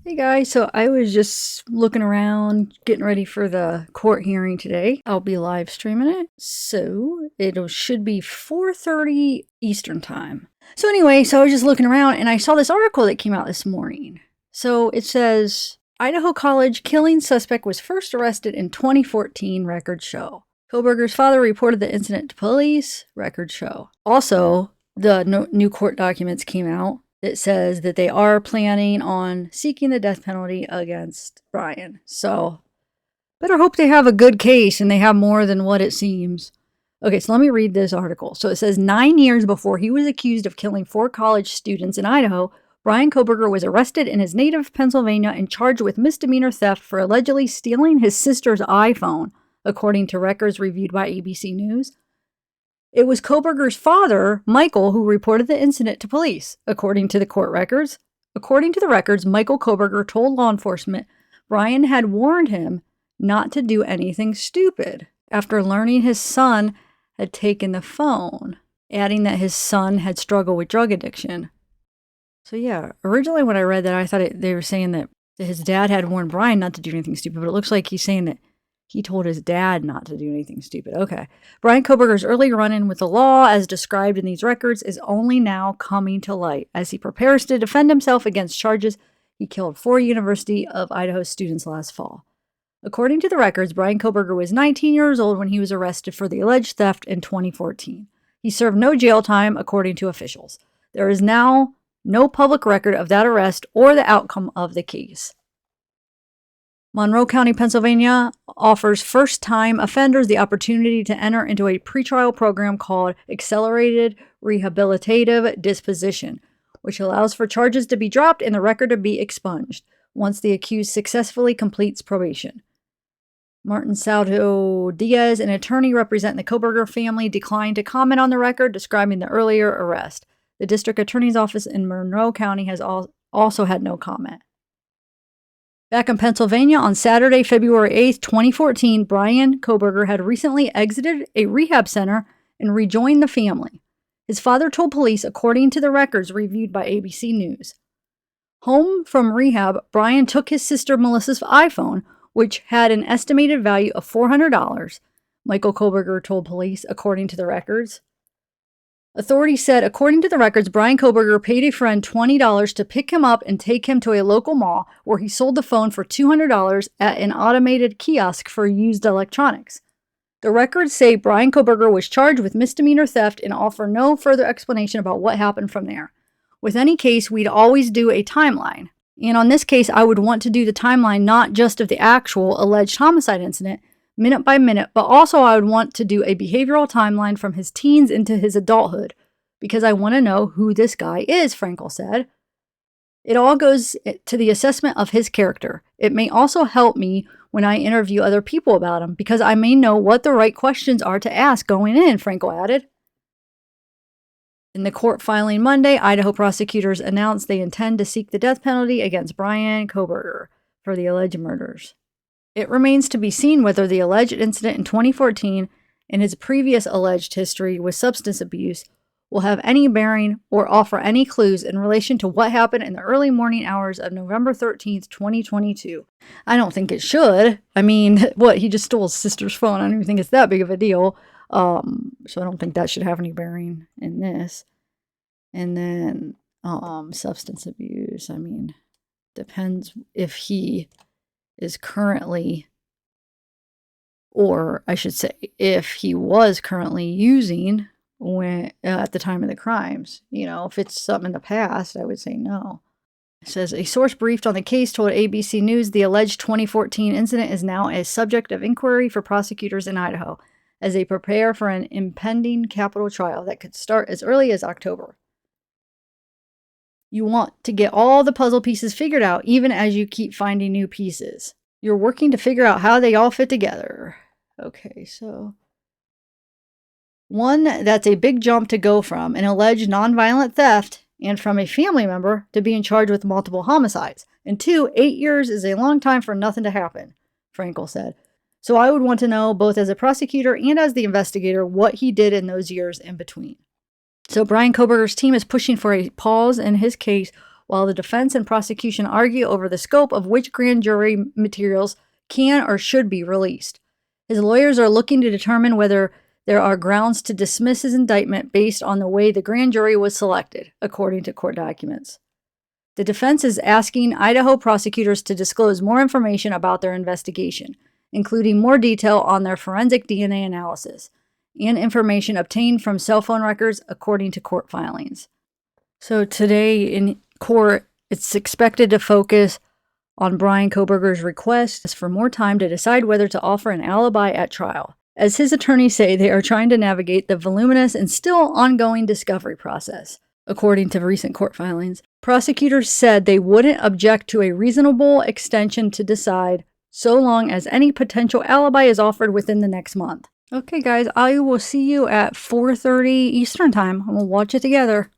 Hey guys, so I was just looking around, getting ready for the court hearing today. I'll be live streaming it, so it should be 4:30 Eastern time. So anyway, I was just looking around and I saw this article that came out this morning. So it says, Idaho College killing suspect was first arrested in 2014, records show. Kohberger's father reported the incident to police, records show. Also, the new court documents came out. It says that they are planning on seeking the death penalty against Bryan. So, better hope they have a good case and they have more than what it seems. Okay, so let me read this article. So it says 9 years before he was accused of killing 4 college students in Idaho, Bryan Kohberger was arrested in his native Pennsylvania and charged with misdemeanor theft for allegedly stealing his sister's iPhone, according to records reviewed by ABC News. It was Kohberger's father, Michael, who reported the incident to police, according to the court records. According to the records, Michael Kohberger told law enforcement Bryan had warned him not to do anything stupid after learning his son had taken the phone, adding that his son had struggled with drug addiction. So yeah, originally when I read that, I thought they were saying that his dad had warned Bryan not to do anything stupid, but it looks like he's saying that he told his dad not to do anything stupid. Okay. Bryan Kohberger's early run-in with the law, as described in these records, is only now coming to light as he prepares to defend himself against charges he killed 4 University of Idaho students last fall. According to the records, Bryan Kohberger was 19 years old when he was arrested for the alleged theft in 2014. He served no jail time, according to officials. There is now no public record of that arrest or the outcome of the case. Monroe County, Pennsylvania offers first-time offenders the opportunity to enter into a pretrial program called Accelerated Rehabilitative Disposition, which allows for charges to be dropped and the record to be expunged once the accused successfully completes probation. Martin Saldo Diaz, an attorney representing the Kohberger family, declined to comment on the record describing the earlier arrest. The district attorney's office in Monroe County has also had no comment. Back in Pennsylvania, on Saturday, February 8th, 2014, Bryan Kohberger had recently exited a rehab center and rejoined the family. His father told police, according to the records reviewed by ABC News. Home from rehab, Bryan took his sister Melissa's iPhone, which had an estimated value of $400, Michael Kohberger told police, according to the records. Authorities said, according to the records, Bryan Kohberger paid a friend $20 to pick him up and take him to a local mall where he sold the phone for $200 at an automated kiosk for used electronics. The records say Bryan Kohberger was charged with misdemeanor theft and offer no further explanation about what happened from there. With any case, we'd always do a timeline. And on this case, I would want to do the timeline not just of the actual alleged homicide incident, minute by minute, but also I would want to do a behavioral timeline from his teens into his adulthood, because I want to know who this guy is, Frankel said. It all goes to the assessment of his character. It may also help me when I interview other people about him, because I may know what the right questions are to ask going in, Frankel added. In the court filing Monday, Idaho prosecutors announced they intend to seek the death penalty against Bryan Kohberger for the alleged murders. It remains to be seen whether the alleged incident in 2014 and his previous alleged history with substance abuse will have any bearing or offer any clues in relation to what happened in the early morning hours of November 13th, 2022. I don't think it should. I mean, he just stole his sister's phone. I don't even think it's that big of a deal. So I don't think that should have any bearing in this. And then substance abuse, I mean, depends if he is currently, or I should say, if he was currently using when at the time of the crimes. If it's something in the past, I would say no. It says a source briefed on the case told ABC News the alleged 2014 incident is now a subject of inquiry for prosecutors in Idaho as they prepare for an impending capital trial that could start as early as October. You want to get all the puzzle pieces figured out even as you keep finding new pieces. You're working to figure out how they all fit together. Okay, so one, that's a big jump to go from an alleged nonviolent theft and from a family member to being charged with multiple homicides. And 2, 8 years is a long time for nothing to happen, Frankel said. So I would want to know, both as a prosecutor and as the investigator, what he did in those years in between. So Bryan Kohberger's team is pushing for a pause in his case while the defense and prosecution argue over the scope of which grand jury materials can or should be released. His lawyers are looking to determine whether there are grounds to dismiss his indictment based on the way the grand jury was selected, according to court documents. The defense is asking Idaho prosecutors to disclose more information about their investigation, including more detail on their forensic DNA analysis and information obtained from cell phone records, according to court filings. So today in court, it's expected to focus on Bryan Kohberger's request for more time to decide whether to offer an alibi at trial. As his attorneys say, they are trying to navigate the voluminous and still ongoing discovery process. According to recent court filings, prosecutors said they wouldn't object to a reasonable extension to decide so long as any potential alibi is offered within the next month. Okay, guys, I will see you at 4:30 Eastern Time, and we'll watch it together.